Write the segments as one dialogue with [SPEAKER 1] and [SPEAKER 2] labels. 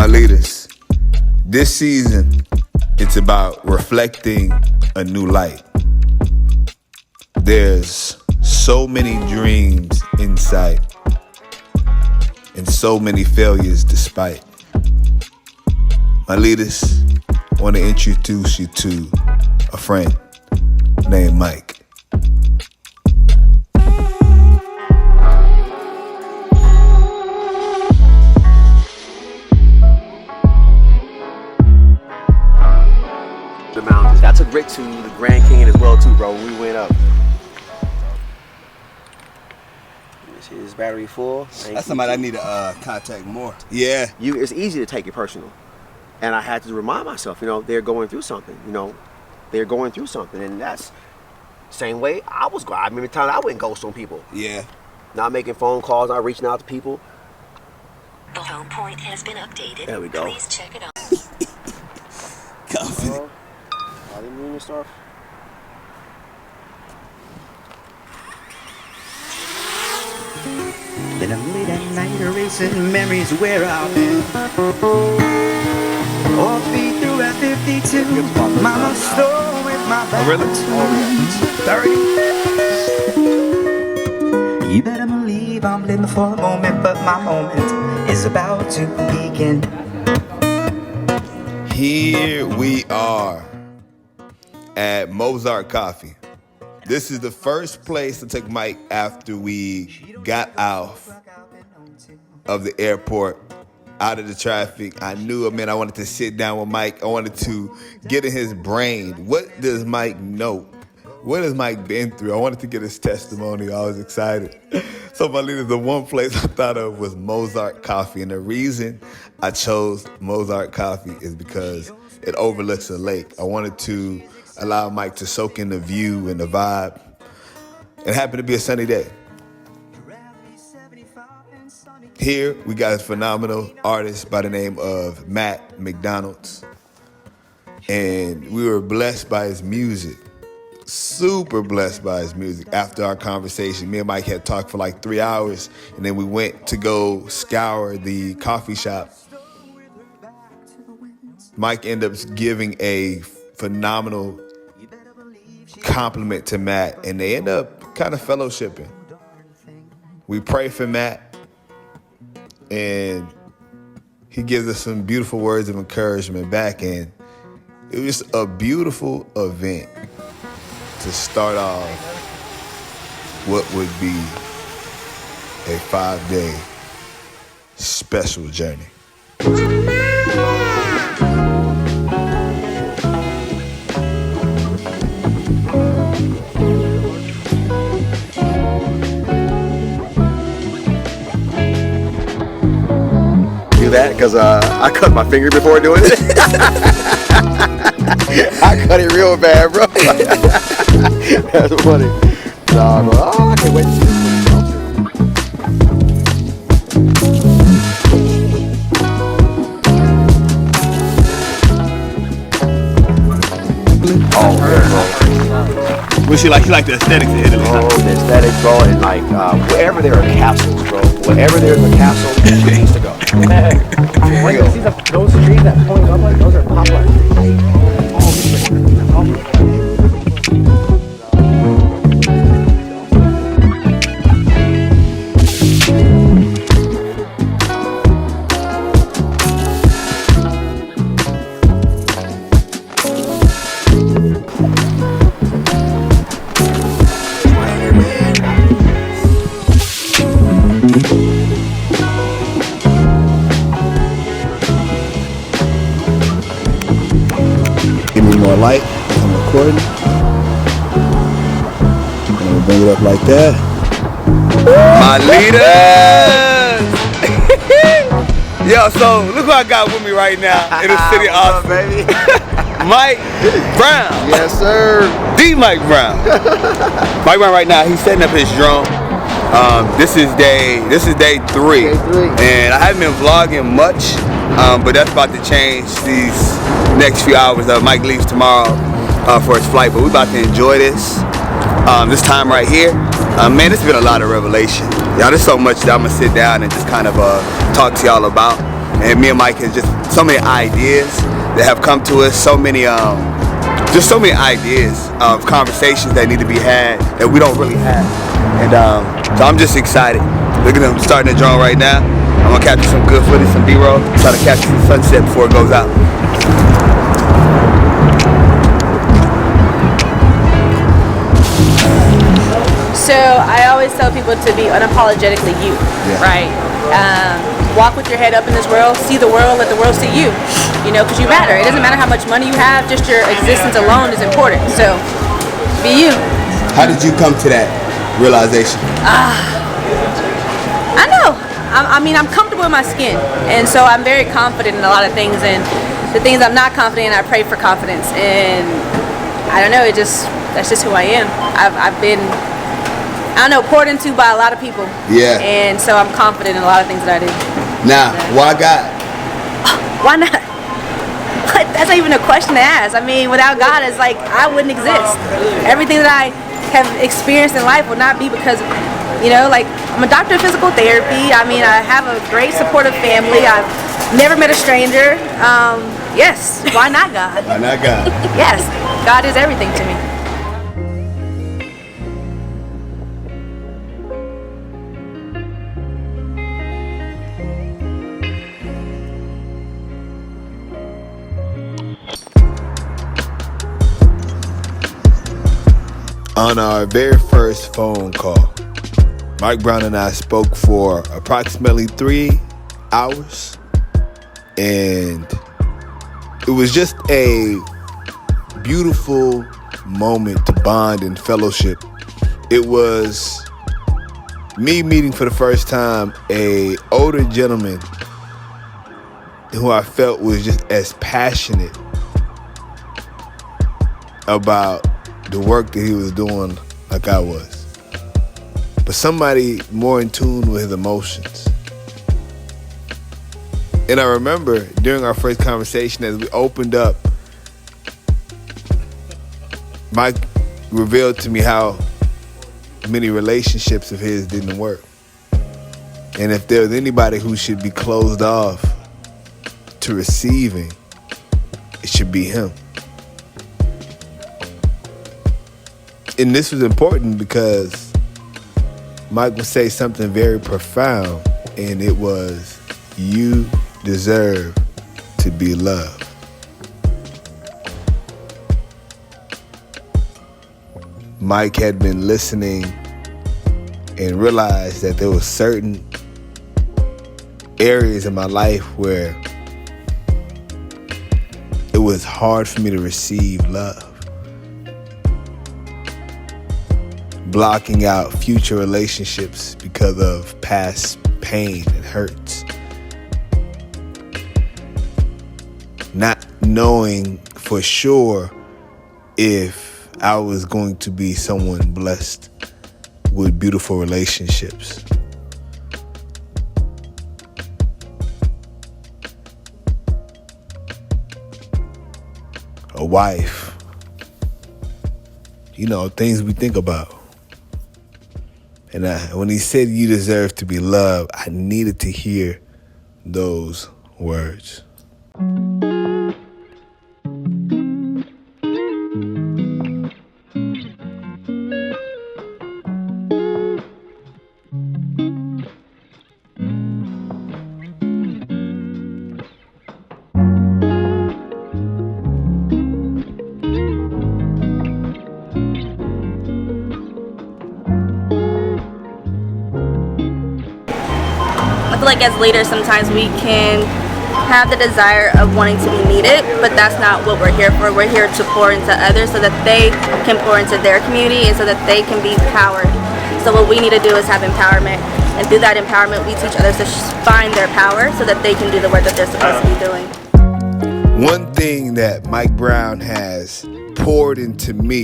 [SPEAKER 1] My leaders, this season, it's about reflecting a new light. There's so many dreams in sight and so many failures despite. My leaders, I want to introduce you to a friend named Mike.
[SPEAKER 2] The mountains. I took Rick to the Grand Canyon as well too, bro, when we went up. His battery full.
[SPEAKER 3] That's somebody I need to contact more.
[SPEAKER 1] Yeah.
[SPEAKER 2] It's easy to take it personal. And I had to remind myself, they're going through something, They're going through something. And that's the same way I was going. I remember times I went ghost on people.
[SPEAKER 1] Yeah.
[SPEAKER 2] Not making phone calls, not reaching out to people.
[SPEAKER 4] The home point has been updated.
[SPEAKER 2] There we go.
[SPEAKER 4] Please check it out.
[SPEAKER 1] Confident.
[SPEAKER 2] I didn't mean to start.
[SPEAKER 5] Then I'm late at night erasing memories where I've been. All feet through at 52. Mama stole with my back.
[SPEAKER 1] Really?
[SPEAKER 5] You better believe I'm living for the moment, but my moment is about to begin.
[SPEAKER 1] Here we are at Mozart Coffee. This is the first place I took Mike after we got out of the airport, out of the traffic. I knew, I wanted to sit down with Mike. I wanted to get in his brain. What does Mike know? What has Mike been through? I wanted to get his testimony. I was excited. So my leader, the one place I thought of was Mozart Coffee. And the reason I chose Mozart Coffee is because it overlooks a lake. I wanted to allow Mike to soak in the view and the vibe. It happened to be a sunny day. Here we got a phenomenal artist by the name of Matt McDonald's. And we were blessed by his music. Super blessed by his music. After our conversation, me and Mike had talked for like 3 hours, and then we went to go scour the coffee shop. Mike ended up giving a phenomenal compliment to Matt, and they end up kind of fellowshipping. We pray for Matt, and he gives us some beautiful words of encouragement back, and it was just a beautiful event to start off what would be a 5-day special journey.
[SPEAKER 2] Do that because I cut my finger before doing it. I cut it real bad, bro. That's funny. Nah, bro. Oh, I can't wait to see this. Oh, bro.
[SPEAKER 1] What you like? You like the aesthetics of Italy?
[SPEAKER 2] Oh, the aesthetics, bro, and like wherever there are castles, bro. Wherever there's a castle, it needs to go. When you see those trees that point up, like those are poplar trees.
[SPEAKER 1] Give me more light. I'm recording. I'm gonna bring it up like that. My leaders! Yo, so look who I got with me right now in the city of Austin.
[SPEAKER 2] Baby.
[SPEAKER 1] Mike Brown.
[SPEAKER 2] Yes, sir.
[SPEAKER 1] The Mike Brown. Mike Brown right now, he's setting up his drone. This is day 3.
[SPEAKER 2] Day 3.
[SPEAKER 1] And I haven't been vlogging much, but that's about to change these next few hours. Mike leaves tomorrow for his flight, but we're about to enjoy this time right here. Man, it's been a lot of revelation. Y'all, there's so much that I'm gonna sit down and just kind of talk to y'all about. And me and Mike has just so many ideas that have come to us, so many ideas of conversations that need to be had that we don't really have. And so I'm just excited. Look at them starting the drone right now. I'm gonna capture some good footage, some B-roll, try to capture the sunset before it goes out.
[SPEAKER 6] So I always tell people to be unapologetically you, right? Walk with your head up in this world, see the world, let the world see you, because you matter. It doesn't matter how much money you have, just your existence alone is important. So be you.
[SPEAKER 3] How did you come to that realization?
[SPEAKER 6] I know. I'm comfortable in my skin, and so I'm very confident in a lot of things, and the things I'm not confident in, I pray for confidence, and I don't know, that's just who I am. I've been, poured into by a lot of people.
[SPEAKER 3] Yeah.
[SPEAKER 6] And so I'm confident in a lot of things that I do.
[SPEAKER 3] Now, why God?
[SPEAKER 6] Why not? But that's not even a question to ask. Without God, it's like I wouldn't exist. Everything that I have experienced in life would not be because, I'm a doctor of physical therapy. I have a great supportive family. I've never met a stranger. Yes, why not God?
[SPEAKER 3] Why not God?
[SPEAKER 6] Yes, God is everything to me.
[SPEAKER 1] On our very first phone call, Mike Brown and I spoke for approximately 3 hours, and it was just a beautiful moment to bond and fellowship. It was me meeting for the first time a older gentleman who I felt was just as passionate about the work that he was doing like I was, but somebody more in tune with his emotions. And I remember during our first conversation, as we opened up, Mike revealed to me how many relationships of his didn't work, and if there was anybody who should be closed off to receiving, it should be him. And this was important because Mike would say something very profound, and it was, you deserve to be loved. Mike had been listening and realized that there were certain areas in my life where it was hard for me to receive love. Blocking out future relationships because of past pain and hurts. Not knowing for sure if I was going to be someone blessed with beautiful relationships. A wife. Things we think about. And when he said you deserve to be loved, I needed to hear those words.
[SPEAKER 7] I feel like as leaders, sometimes we can have the desire of wanting to be needed, but that's not what we're here for. We're here to pour into others so that they can pour into their community and so that they can be empowered. So what we need to do is have empowerment, and through that empowerment, we teach others to find their power so that they can do the work that they're supposed to be doing.
[SPEAKER 1] One thing that Mike Brown has poured into me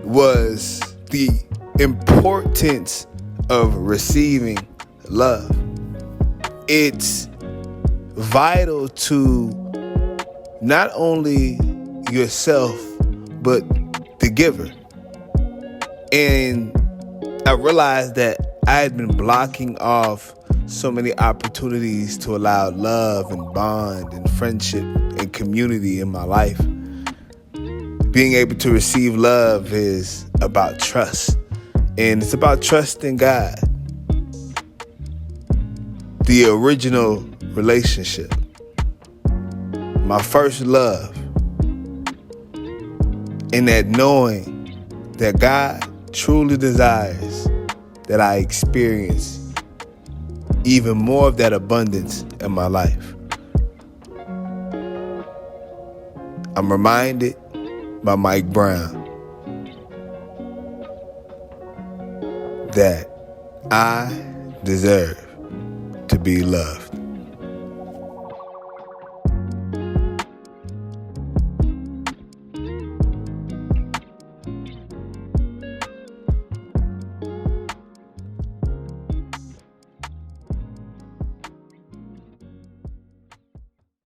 [SPEAKER 1] was the importance of receiving love. It's vital to not only yourself, but the giver. And I realized that I had been blocking off so many opportunities to allow love and bond and friendship and community in my life. Being able to receive love is about trust, and it's about trusting God. The original relationship, my first love, and that knowing that God truly desires that I experience even more of that abundance in my life. I'm reminded by Mike Brown that I deserve to be loved.